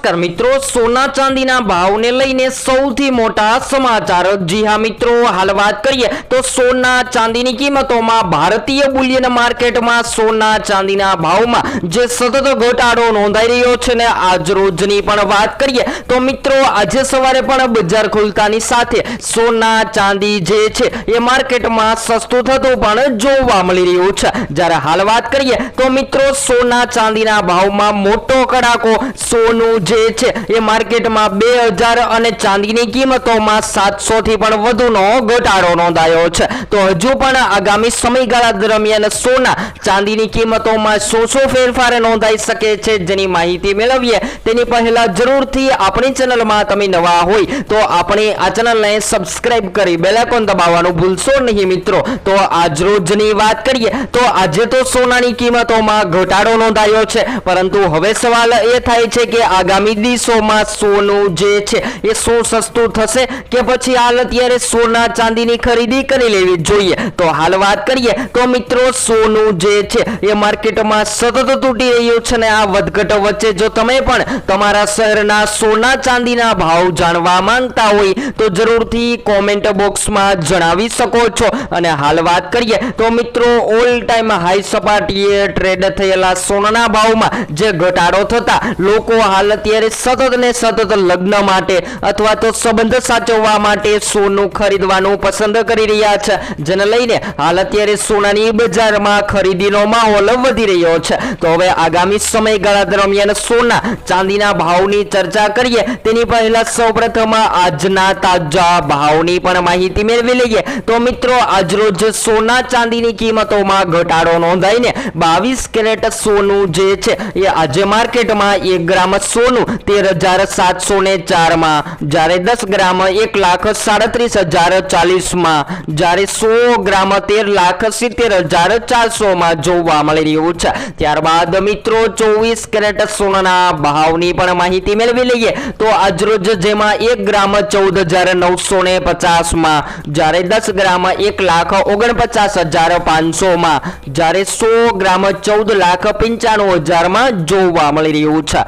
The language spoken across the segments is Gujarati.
નમસ્કાર મિત્રો, સોના ચાંદીના ભાવને લઈને સૌથી મોટા સમાચાર। જી હા મિત્રો, હાલ વાત કરીએ તો સોના ચાંદીની કિંમતોમાં ભારતીય બુલિયન માર્કેટમાં સોના ચાંદીના ભાવમાં જે સતત ઘટાડો નોંધાઈ રહ્યો છે ને આજ રોજની પણ વાત કરીએ તો મિત્રો આજે સવારે પણ બજાર ખુલતાની સાથે સોના ચાંદી જે છે એ માર્કેટમાં સસ્તું થતું પણ જોવા મળી રહ્યું છે। જ્યારે હાલ વાત કરીએ તો મિત્રો સોના ચાંદીના ભાવમાં મોટો કડાકો સોનું જે છે એ માર્કેટમાં 2000 અને ચાંદીની કિંમતોમાં 700 થી પણ વધુનો ઘટાડો નોંધાયો છે। તો હજુ પણ આગામી સમયગાળા દરમિયાન સોના ચાંદીની કિંમતોમાં શું ફેરફાર નોંધાઈ શકે છે જેની માહિતી મેળવીએ તેની પહેલા જરૂરથી આપણી ચેનલમાં તમે નવા હોય તો આપણી આ ચેનલને સબસ્ક્રાઇબ કરી બેલ આઇકોન દબાવવાનું ભૂલશો નહીં મિત્રો। તો આજ રોજની વાત કરીએ તો આજે તો સોનાની કિંમતોમાં ઘટાડો નોંધાયો છે, પરંતુ હવે સવાલ એ થાય છે કે આગામી દિવસોમાં સોનું જે છે એ શું સસ્તું થશે કે પછી હાલ અત્યારે સોના ચાંદીની ખરીદી કરી લેવી જોઈએ। તો હાલ વાત કરીએ તો મિત્રો સોનું જે છે એ માર્કેટમાં સતત તૂટી રહ્યું છે ને આ વધઘટ વચ્ચે જો તમે પણ તમારા શહેરના સોના ચાંદીના ભાવ જાણવા માંગતા હોય તો જરૂરથી કોમેન્ટ બોક્સમાં જણાવી શકો છો। અને હાલ વાત કરીએ તો મિત્રો ઓલ ટાઈમ હાઈ સપાટીએ ટ્રેડ થયેલા સોનાના ભાવમાં જે ઘટાડો થતા લોકો હાલ અત્યારે સતત ને સતત લગ્ન માટે અથવા તો સંબંધ સાચવવા માટે સોનું ખરીદવાનું પસંદ કરી રહ્યા છે, જેને લઈને હાલ અત્યારે સોનાની બજારમાં ખરીદીનો માહોલ વધી રહ્યો છે। તો હવે આગામી સમયગાળા દરમિયાન સોના ચાંદીના ભાવની ચર્ચા કરીએ તેની પહેલા સૌપ્રથમ આજના તાજા ભાવની પણ માહિતી મેળવી લઈએ। તો મિત્રો આજરોજ સોના ચાંદીની કિંમતોમાં ઘટાડો નોંધાઈને 22 કેરેટ સોનું જે છે એ આજે માર્કેટમાં 1 ગ્રામ સોનું 13,704 માં, જ્યારે 10 ગ્રામ 1,37,040 માં, જ્યારે 100 ગ્રામ 13,70,400 માં જોવા મળી રહ્યું છે। ત્યારબાદ મિત્રો 24 કેરેટ સોનાના ભાવની પણ માહિતી મેળવી લઈએ તો આજરોજ જેમાં 1 ગ્રામ 14,950 માં, જ્યારે 10 ગ્રામ 1,49,500 માં, જ્યારે 100 ગ્રામ 14,95,000 માં જોવા મળી રહ્યું છે।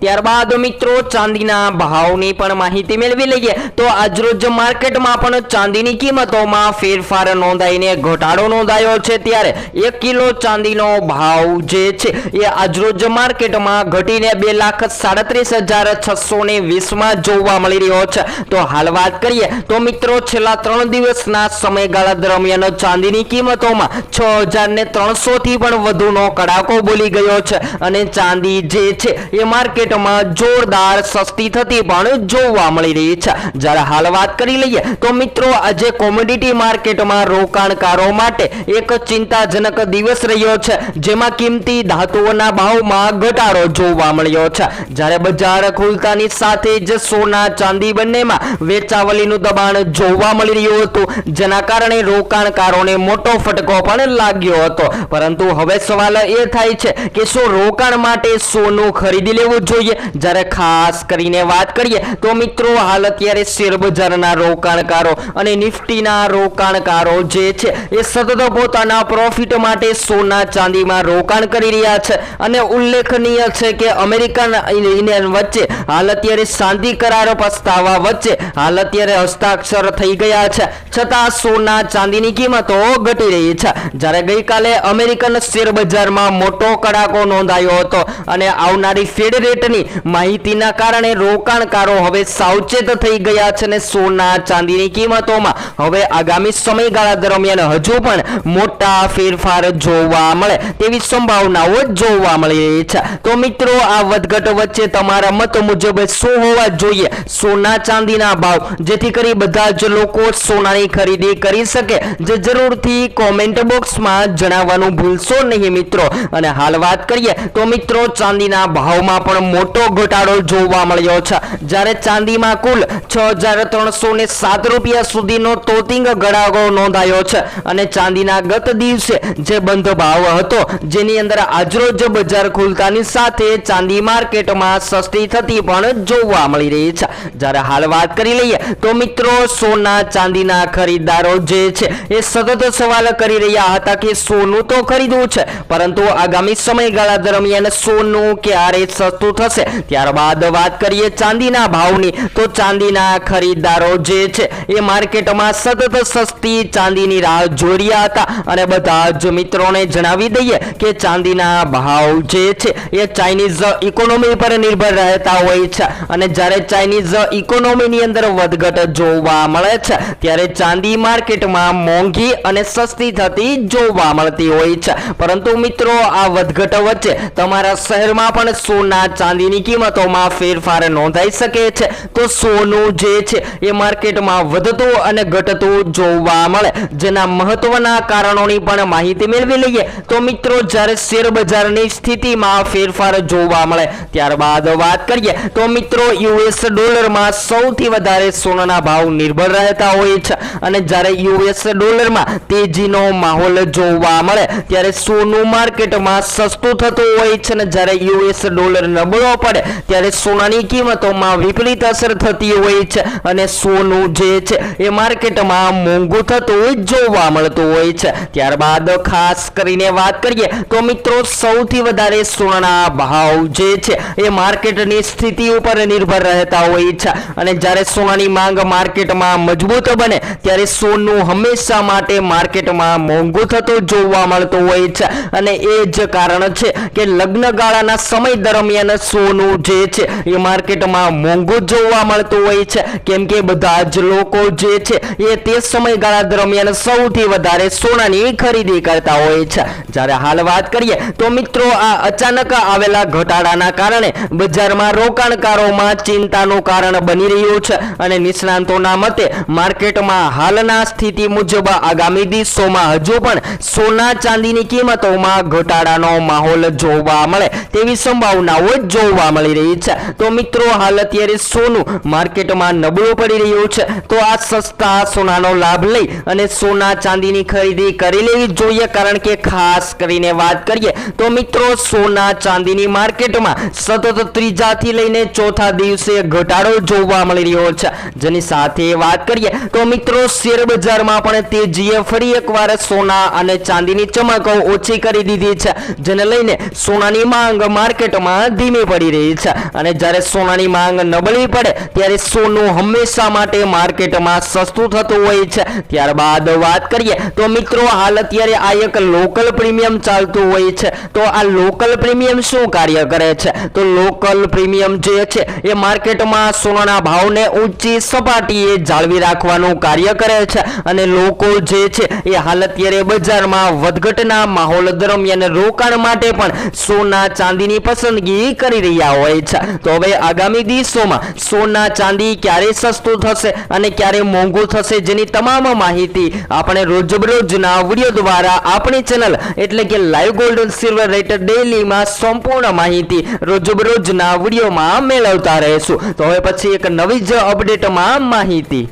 ત્યારબાદ મિત્રો ચાંદીના ભાવની પણ માહિતી મેળવી લઈએ તો આજરોજ માર્કેટમાં પણ ચાંદીની કિંમતોમાં ફેરફાર નોંધાઈને ઘટાડો નોંધાયો છે, ત્યારે 1 કિલો ચાંદીનો ભાવ જે છે એ આજરોજ માર્કેટમાં ઘટીને 2,37,620 માં જોવા મળી રહ્યો છે। તો હાલ વાત કરીએ તો મિત્રો છેલ્લા 3 દિવસના સમયગાળા દરમિયાન ચાંદીની કિંમતોમાં 6,300 થી પણ વધુનો કડાકો બોલી ગયો છે અને ચાંદી જે છે એ માર્કેટ જોરદાર સસ્તી થતી પણ જોવા મળી રહી છે। જ્યારે હાલ વાત કરી લઈએ તો મિત્રો આજે કોમોડિટી માર્કેટમાં રોકાણકારો માટે એક ચિંતાજનક દિવસ રહ્યો છે, જેમાં કિંમતી ધાતુઓના ભાવમાં ઘટાડો જોવા મળ્યો છે। જ્યારે બજાર ખુલતાની સાથે જ સોના ચાંદી બંનેમાં વેચાવલીનું દબાણ જોવા મળી રહ્યું હતું, જેના કારણે રોકાણકારોને મોટો ફટકો પણ લાગ્યો હતો। પરંતુ હવે સવાલ એ થાય છે કે શું રોકાણ માટે સોનું ખરીદી લેવું જોઈએ? જ્યારે ખાસ કરીને વાત કરીએ તો મિત્રો હાલ અત્યારે શેર બજારના રોકાણકારો અને નિફ્ટીના રોકાણકારો જે છે એ સતત પોતાના પ્રોફિટ માટે સોના ચાંદીમાં રોકાણ કરી રહ્યા છે અને ઉલ્લેખનીય છે કે અમેરિકન યુનિયન વચ્ચે હાલ અત્યારે શાંતિ કરાર પ્રસ્તાવ વચ્ચે હાલ અત્યારે હસ્તાક્ષર થઈ ગયા છે, છતાં સોના ચાંદીની કિંમતો ઘટી રહી છે। જ્યારે ગઈકાલે અમેરિકન શેર બજારમાં મોટો કડાકો નોંધાયો હતો અને આવનારી ફેડ રેટની માહિતીના કારણે રોકાણકારો હવે સાવચેત થઈ ગયા છે અને સોના ચાંદીની કિંમતોમાં હવે આગામી સમયગાળા દરમિયાન હજુ પણ મોટા ફેરફાર જોવા મળે તેવી સંભાવનાઓ જોવા મળી રહી છે। તો મિત્રો આ વધઘટ વચ્ચે તમારા મત મુજબ શું હોવા જોઈએ સોના ચાંદીના ભાવ, જેથી કરી બધા જ લોકો સોનાની ખરીદી કરી શકે, જે જરૂરથી કોમેન્ટ બોક્સમાં જણાવવાનું ભૂલશો નહીં મિત્રો। અને હાલ વાત કરીએ તો મિત્રો ચાંદીના ભાવમાં પણ મોટો ઘટાડો જોવા મળ્યો છે, જ્યારે ચાંદીમાં કુલ 6,307 રૂપિયા સુધીનો તોતિંગ ઘટાડો નોંધાયો છે અને ચાંદીના ગત દિવસે જે બંધ ભાવ હતો જેની અંદર આજરોજ બજાર ખુલતાની સાથે ચાંદી માર્કેટમાં સસ્તી થતી પણ જોવા મળી રહી છે। જ્યારે હાલ વાત કરી લઈએ તો મિત્રો સોના ચાંદીના ખરીદદારો જે છે એ સતત સવાલ કરી રહ્યા હતા કે સોનું તો ખરીદવું છે, પરંતુ આગામી સમયગાળા દરમિયાન સોનું ક્યારે સસ્તું થશે। ત્યારબાદ વાત કરીએ ચાંદીના ભાવની તો ચાંદીના ખરીદદારો જે છે એ માર્કેટમાં સતત સસ્તી ચાંદીની રાહ જોઈ રહ્યા હતા અને બધા જ મિત્રોને જણાવી દઈએ કે ચાંદીના ભાવ જે છે એ ચાઇનીઝ ઇકોનોમી પર નિર્ભર રહેતા હોય છે અને જ્યારે ચાઇનીઝ ઇકોનોમીની અંદર વધઘટ જોવા મળે છે ત્યારે ચાંદી માર્કેટમાં મોંઘી અને સસ્તી થતી જોવા મળતી હોય છે। પરંતુ મિત્રો આ વધઘટ વચ્ચે તમારા શહેરમાં પણ સોના ચાંદીની કિંમતોમાં ફેરફાર નોંધાઈ શકે છે। તો સોનું જે છે એ માર્કેટમાં વધતું અને ઘટતું જોવા મળે જેના મહત્વના કારણોની પણ માહિતી મેળવી લઈએ। તો મિત્રો જ્યારે શેર બજારની સ્થિતિમાં ફેરફાર જોવા મળે ત્યારબાદ વાત કરીએ તો મિત્રો યુએસ ડોલરમાં સૌથી વધારે સોનાના ભાવ નિર્ભર રહેતા હોય છે અને જ્યારે યુએસ ડોલરમાં તેજીનો માહોલ જોવા મળે ત્યારે સોનું માર્કેટમાં સસ્તું થતું હોય છે અને જ્યારે યુએસ ડોલર નબળો પડે ત્યારે સોનાની કિંમતોમાં વિપરીત અસર થતી હોય છે અને સોનું જે છે એ માર્કેટમાં મોંઘું થતું જોવા મળતું હોય છે। ત્યારબાદ ખાસ કરીને વાત કરીએ તો મિત્રો સૌથી વધારે સોનાના ભાવ જે છે એ માર્કેટની સ્થિતિ ઉપર નિર્ભર રહેતા હોય છે અને જ્યારે સોનાની માંગ માર્કેટમાં મજબૂત બને ત્યારે સોનું હંમેશા માટે માર્કેટમાં મોંઘું થતું જોવા મળતું હોય છે અને એ જ કારણ છે કે લગ્નગાળાના સમય દરમિયાન સોનું જે છે એ માર્કેટમાં મોંઘું જોવા મળતું હોય છે કેમ કે બધા જ લોકો જે છે એ તે સમયગાળા દરમિયાન સૌથી વધારે સોનાની ખરીદી કરતા હોય છે। જ્યારે હાલ વાત કરીએ તો મિત્રો આ અચાનક આવેલા ઘટાડાના કારણે બજારમાં રોકાણકારોમાં ચિંતાનું કારણ બની રહ્યું છે અને નિષ્ણાંતોના મતે માર્કેટમાં હાલના સ્થિતિ મુજબ આગામી દિવસોમાં હજુ પણ સોના ચાંદીની કિંમતોમાં ઘટાડાનો માહોલ જોવા મળે તેવી સંભાવનાઓ જોવા મળી રહી છે। તો મિત્રો હાલ અત્યારે સોનું માર્કેટમાં નબળું પડી રહ્યું છે તો આ સસ્તા સોનાનો લાભ લઈ અને સોના ચાંદીની ખરીદી કરી લેવી જોઈએ કારણ કે ખાસ કરીને વાત કરીએ તો મિત્રો સોના ચાંદીની માર્કેટમાં સતત ત્રીજાથી લઈને ચોથા દિવસે ઘટાડો જોવા મળી રહ્યો છે જેની સાથે વાત કરીએ તો મિત્રો શેર બજારમાં પણ તેજીએ ફરી એકવાર સોના અને ચાંદીની ચમક ઓછી કરી દીધી છે જેને લઈને સોનાની માંગ માર્કેટમાં ધીમી પડી રહી છે અને જ્યારે સોનાની માંગ નબળી પડે ત્યારે સોનું હંમેશા માટે માર્કેટમાં સસ્તું થતું હોય છે। ત્યારબાદ વાત કરીએ તો મિત્રો હાલ અત્યારે આ એક લોકલ પ્રીમિયમ ચાલતું હોય છે તો આ લોકલ પ્રીમિયમ શું કાર્ય કરે છે તો લોકલ પ્રીમિયમ જે છે એ માર્કેટમાં સોનાના ભાવને ઊંચી સપાટીએ જાળવી રાખવાનું કાર્ય કરે છે અને લોકો જે છે એ હાલ અત્યારે બજારમાં વધઘટના માહોલ દરમિયાન રોકાણ માટે પણ સોના ચાંદીની પસંદગી કરી રહ્યા હોય છે। તો હવે આગામી દિવસોમાં સોના ચાંદી ક્યારે સસ્તું થશે અને ક્યારે મોંઘું થશે જેની તમામ માહિતી આપણે રોજબરોજના વિડીયો દ્વારા આપણી ચેનલ એટલે કે live gold and silver rate ડેઈલીમાં સંપૂર્ણ માહિતી રોજબરોજના વિડીયોમાં મેળવતા રહેશું। તો હવે પછી એક નવી જ અપડેટમાં માહિતી